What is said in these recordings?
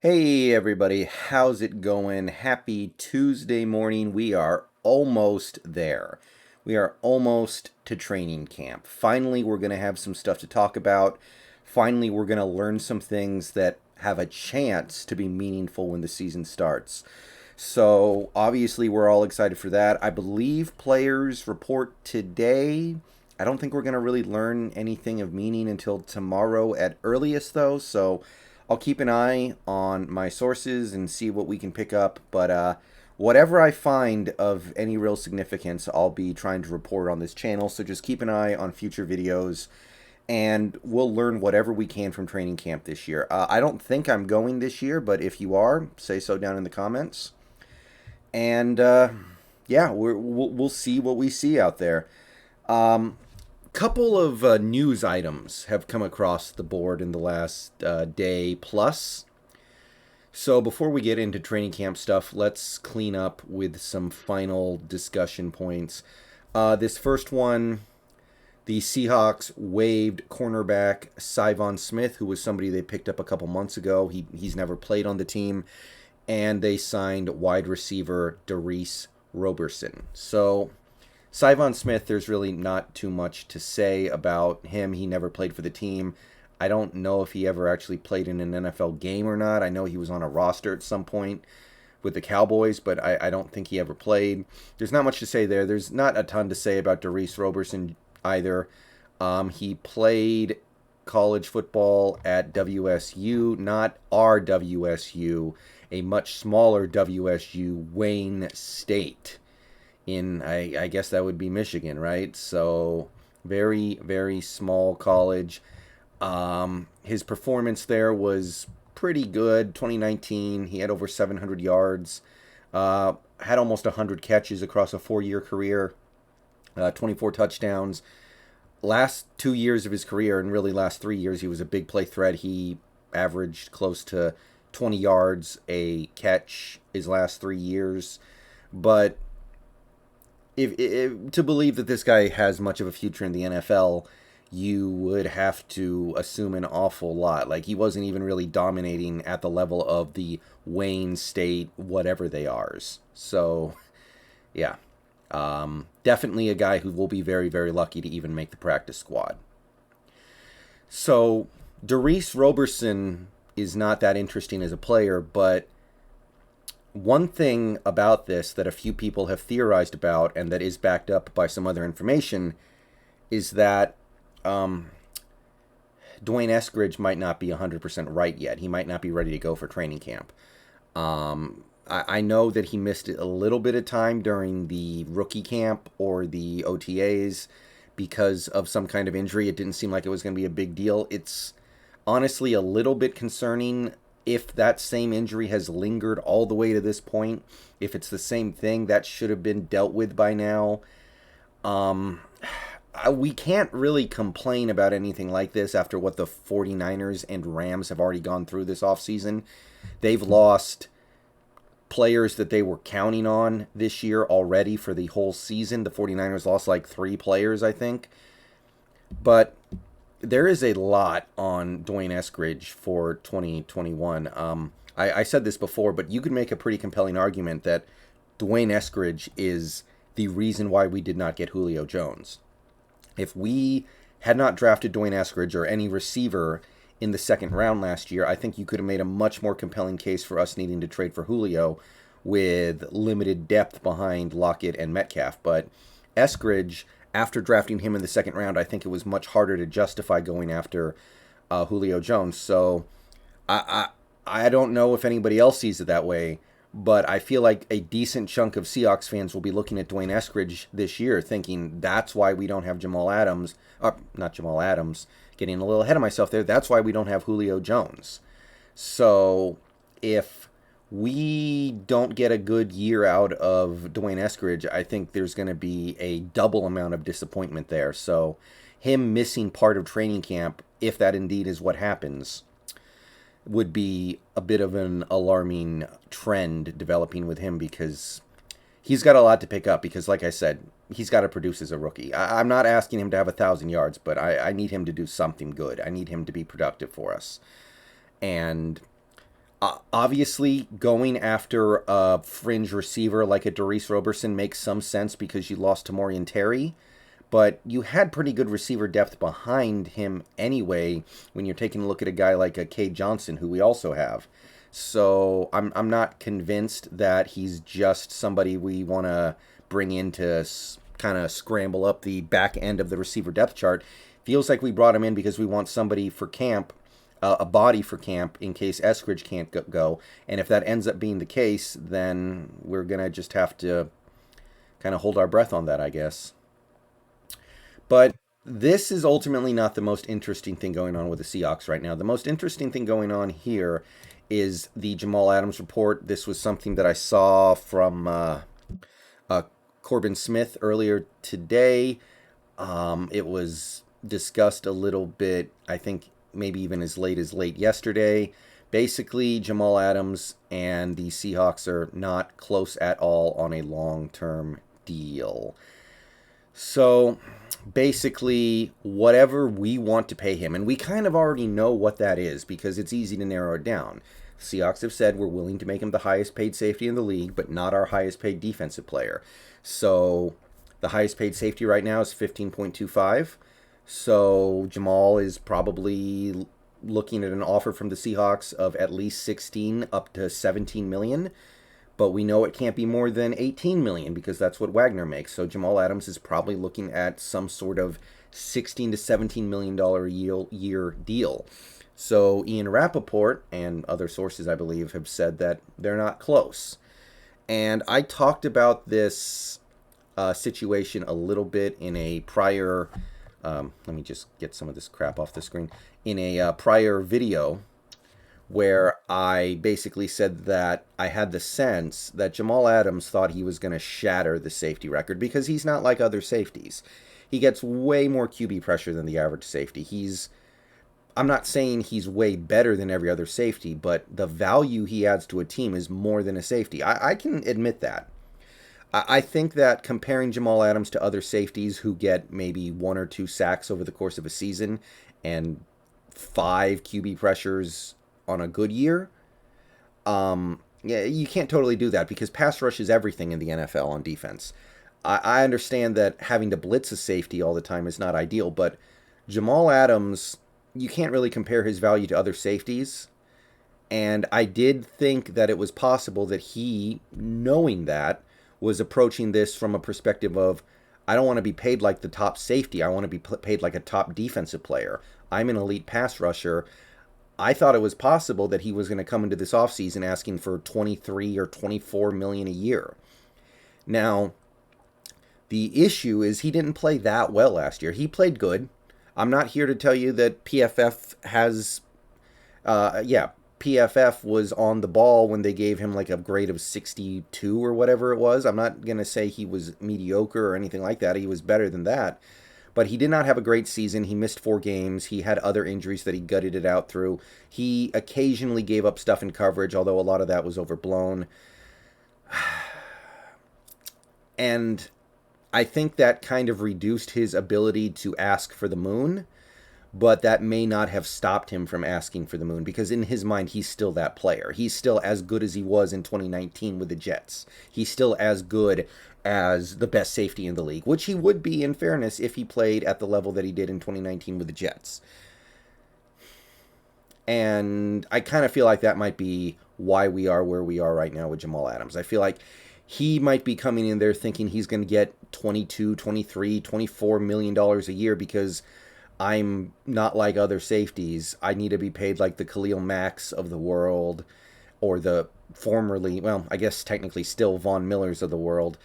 Hey everybody, how's it going? Happy Tuesday morning. We are almost there. We are almost to training camp. Finally, we're going to have some stuff to talk about. Finally, we're going to learn some things that have a chance to be meaningful when the season starts. So, obviously, we're all excited for that. I believe players report today. I don't think we're going to really learn anything of meaning until tomorrow at earliest, though. So, I'll keep an eye on my sources and see what we can pick up. But whatever I find of any real significance, I'll be trying to report on this channel. So just keep an eye on future videos, and we'll learn whatever we can from training camp this year. I don't think I'm going this year, but if you are, say so down in the comments. And yeah, we'll see what we see out there. Couple of news items have come across the board in the last day plus. So before we get into training camp stuff, let's clean up with some final discussion points. This first one, the Seahawks waived cornerback Syvon Smith, who was somebody they picked up a couple months ago. He's never played on the team. And they signed wide receiver Darece Roberson. So Syvon Smith, there's really not too much to say about him. He never played for the team. I don't know if he ever actually played in an NFL game or not. I know he was on a roster at some point with the Cowboys, but I don't think he ever played. There's not much to say there. There's not a ton to say about Darece Roberson either. He played college football at WSU, not our WSU, a much smaller WSU, Wayne State. In, I guess that would be Michigan, right? So very, very small college. His performance there was pretty good. 2019, he had over 700 yards, had almost 100 catches across a 4-year career, 24 touchdowns. Last 2 years of his career, and really last 3 years, he was a big play threat. He averaged close to 20 yards a catch his last 3 years. But if to believe that this guy has much of a future in the NFL, you would have to assume an awful lot. Like, he wasn't even really dominating at the level of the Wayne State whatever they are. So, yeah. Definitely a guy who will be very, very lucky to even make the practice squad. So, Darece Roberson is not that interesting as a player, but one thing about this that a few people have theorized about, and that is backed up by some other information, is that Dwayne Eskridge might not be 100% right yet. He might not be ready to go for training camp. I know that he missed a little bit of time during the rookie camp or the OTAs because of some kind of injury. It didn't seem like it was going to be a big deal. It's honestly a little bit concerning if that same injury has lingered all the way to this point. If it's the same thing, that should have been dealt with by now. We can't really complain about anything like this after what the 49ers and Rams have already gone through this offseason. They've lost players that they were counting on this year already for the whole season. The 49ers lost like 3 players, I think. But there is a lot on Dwayne Eskridge for 2021. I said this before, but you could make a pretty compelling argument that Dwayne Eskridge is the reason why we did not get Julio Jones. If we had not drafted Dwayne Eskridge or any receiver in the second round last year, I think you could have made a much more compelling case for us needing to trade for Julio with limited depth behind Lockett and Metcalf. But Eskridge, after drafting him in the second round, I think it was much harder to justify going after Julio Jones. So I don't know if anybody else sees it that way, but I feel like a decent chunk of Seahawks fans will be looking at Dwayne Eskridge this year thinking that's why we don't have Jamal Adams. Not Jamal Adams, getting a little ahead of myself there. That's why we don't have Julio Jones. So if we don't get a good year out of Dwayne Eskridge, I think there's going to be a double amount of disappointment there. So him missing part of training camp, if that indeed is what happens, would be a bit of an alarming trend developing with him, because he's got a lot to pick up. Because, like I said, he's got to produce as a rookie. I'm not asking him to have 1,000 yards, but I need him to do something good. I need him to be productive for us. And Obviously, going after a fringe receiver like a Darece Roberson makes some sense because you lost to Tamorrion Terry, but you had pretty good receiver depth behind him anyway when you're taking a look at a guy like a Cade Johnson, who we also have. So I'm not convinced that he's just somebody we want to bring in to kind of scramble up the back end of the receiver depth chart. Feels like we brought him in because we want somebody for camp, a body for camp in case Eskridge can't go. And if that ends up being the case, then we're going to just have to kind of hold our breath on that, I guess. But this is ultimately not the most interesting thing going on with the Seahawks right now. The most interesting thing going on here is the Jamal Adams report. This was something that I saw from uh, Corbin Smith earlier today. It was discussed a little bit, I think maybe even as late yesterday. Basically, Jamal Adams and the Seahawks are not close at all on a long-term deal. So basically, whatever we want to pay him, and we kind of already know what that is because it's easy to narrow it down. Seahawks have said we're willing to make him the highest paid safety in the league, but not our highest paid defensive player. So the highest paid safety right now is 15.25. So Jamal is probably looking at an offer from the Seahawks of at least 16 up to 17 million. But we know it can't be more than 18 million because that's what Wagner makes. So Jamal Adams is probably looking at some sort of 16 to 17 million dollar year deal. So Ian Rappaport and other sources, I believe, have said that they're not close. And I talked about this situation a little bit in a prior. Let me just get some of this crap off the screen. In a prior video where I basically said that I had the sense that Jamal Adams thought he was going to shatter the safety record because he's not like other safeties. He gets way more QB pressure than the average safety. I'm not saying he's way better than every other safety, but the value he adds to a team is more than a safety. I can admit that. I think that comparing Jamal Adams to other safeties who get maybe 1 or 2 sacks over the course of a season and 5 QB pressures on a good year, yeah, you can't totally do that because pass rush is everything in the NFL on defense. I understand that having to blitz a safety all the time is not ideal, but Jamal Adams, you can't really compare his value to other safeties. And I did think that it was possible that he, knowing that, was approaching this from a perspective of, I don't want to be paid like the top safety. I want to be paid like a top defensive player. I'm an elite pass rusher. I thought it was possible that he was going to come into this offseason asking for 23 or 24 million a year. Now, the issue is he didn't play that well last year. He played good. I'm not here to tell you that PFF has, PFF was on the ball when they gave him like a grade of 62 or whatever it was. I'm not going to say he was mediocre or anything like that. He was better than that. But he did not have a great season. He missed 4 games. He had other injuries that he gutted it out through. He occasionally gave up stuff in coverage, although a lot of that was overblown. And I think that kind of reduced his ability to ask for the moon, but that may not have stopped him from asking for the moon because in his mind, he's still that player. He's still as good as he was in 2019 with the Jets. He's still as good as the best safety in the league, which he would be in fairness if he played at the level that he did in 2019 with the Jets. And I kind of feel like that might be why we are where we are right now with Jamal Adams. I feel like he might be coming in there thinking he's going to get 22, 23, 24 million dollars a year because I'm not like other safeties. I need to be paid like the Khalil Macks of the world or the formerly, well, I guess technically still Von Millers of the world.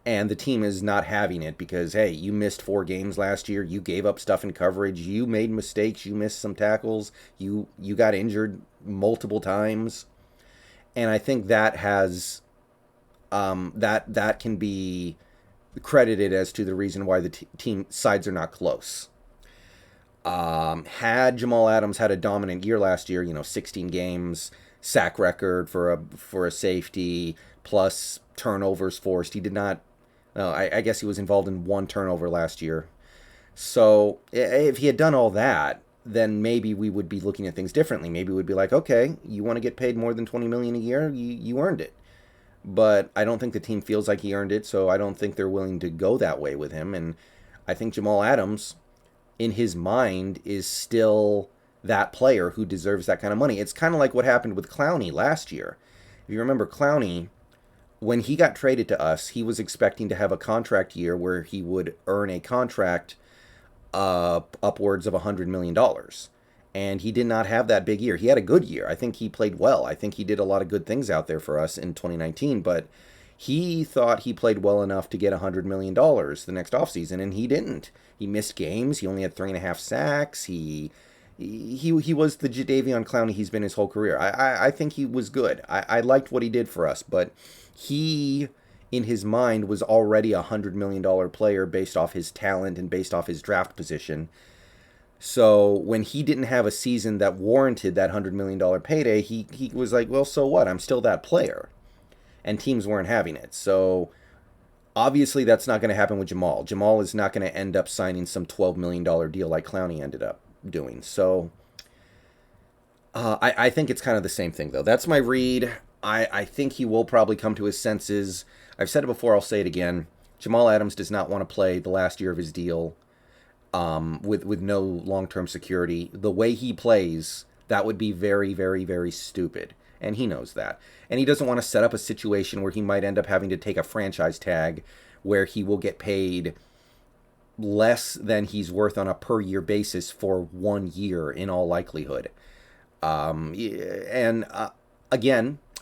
And the team is not having it because, hey, you missed 4 games last year. You gave up stuff in coverage. You made mistakes. You missed some tackles. You got injured multiple times. And I think that has that can be credited as to the reason why the team sides are not close. Had Jamal Adams had a dominant year last year, 16 games, sack record for a safety, plus turnovers forced. He did not. I guess he was involved in 1 turnover last year. So if he had done all that, then maybe we would be looking at things differently. Maybe we'd be like, okay, you want to get paid more than $20 million a year, you earned it. But I don't think the team feels like he earned it, so I don't think they're willing to go that way with him. And I think Jamal Adams, in his mind, is still that player who deserves that kind of money. It's kind of like what happened with Clowney last year. If you remember Clowney, when he got traded to us, he was expecting to have a contract year where he would earn a contract upwards of $100 million. And he did not have that big year. He had a good year. I think he played well. I think he did a lot of good things out there for us in 2019, but he thought he played well enough to get $100 million the next offseason, and he didn't. He missed games. He only had 3.5 sacks. He was the Jadeveon Clowney he's been his whole career. I think he was good. I liked what he did for us, but he, in his mind, was already a $100 million player based off his talent and based off his draft position. So when he didn't have a season that warranted that $100 million payday, he was like, well, so what? I'm still that player. And teams weren't having it. So obviously that's not going to happen with Jamal. Jamal is not going to end up signing some $12 million deal like Clowney ended up doing. So I think it's kind of the same thing, though. That's my read. I think he will probably come to his senses. I've said it before, I'll say it again. Jamal Adams does not want to play the last year of his deal with no long-term security. The way he plays, that would be very, very, very stupid. And he knows that. And he doesn't want to set up a situation where he might end up having to take a franchise tag where he will get paid less than he's worth on a per-year basis for 1 year in all likelihood. Again,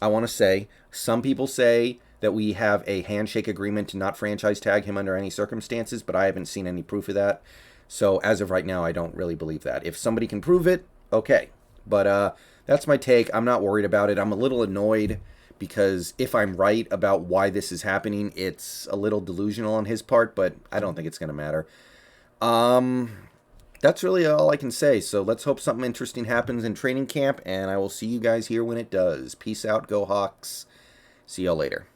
I want to say, some people say that we have a handshake agreement to not franchise tag him under any circumstances, but I haven't seen any proof of that. So as of right now, I don't really believe that. If somebody can prove it, okay. But that's my take. I'm not worried about it. I'm a little annoyed because if I'm right about why this is happening, it's a little delusional on his part, but I don't think it's going to matter. That's really all I can say. So let's hope something interesting happens in training camp, and I will see you guys here when it does. Peace out. Go Hawks. See y'all later.